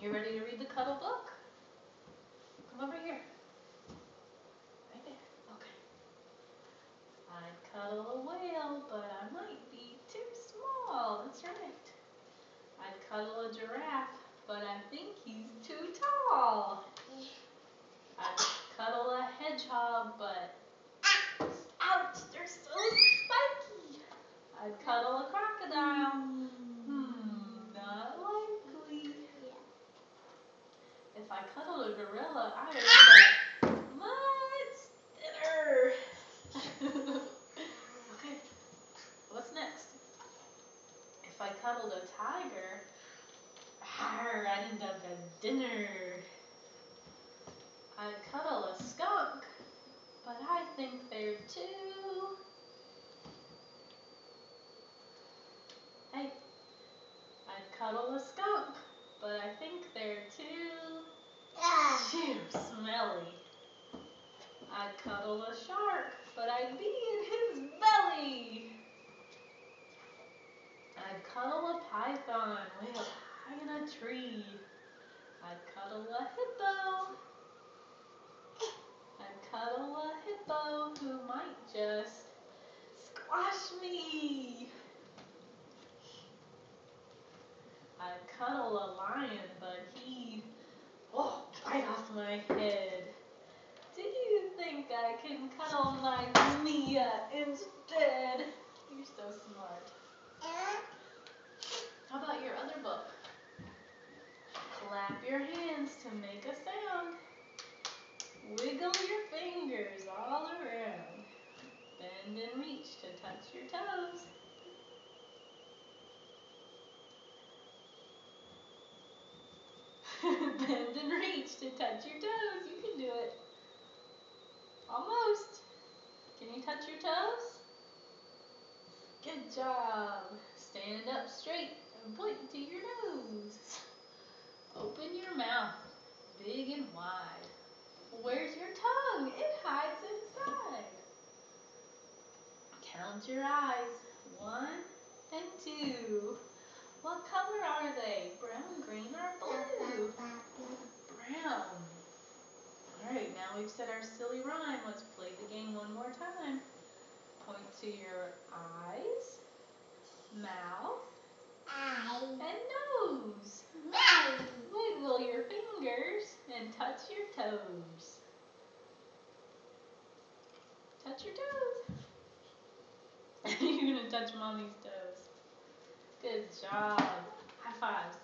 You ready to read the cuddle book? Come over here. Right there. Okay. I'd cuddle a whale, but I might be too small. That's right. I'd cuddle a giraffe, but I think he's too tall. I'd cuddle a hedgehog, but ouch, they're so spiky. I'd cuddle a crocodile. Not likely. If I cuddled a gorilla, I would end up much thinner. Okay, what's next? If I cuddled a tiger, I'd end up at dinner. I'd cuddle a skunk, but I think they're too... Hey, I'd cuddle a skunk, but I think they're too smelly. I'd cuddle a shark, but I'd be in his belly. I'd cuddle a python way up high in a tree. I'd cuddle a hippo. I'd cuddle a hippo who might just squash me. I'd cuddle a lion, but he'd bite off my head. Do you think I can cuddle my Mia instead? You're so smart. How about your other book? Clap your hands to make a sound. Wiggle your fingers all around. Bend and reach to touch your toes. Bend and reach to touch your toes. You can do it. Almost. Can you touch your toes? Good job. Stand up straight and point to your nose. Open your mouth big and wide. Where's your tongue? It hides inside. Count your eyes. 1 and 2. What color are they? Brown, green, or blue? Brown. Alright, now we've said our silly rhyme. Let's play the game one more time. Point to your eyes, mouth, and nose. Wiggle your fingers and touch your toes. Touch your toes. You're going to touch mommy's toes. Good job. High fives.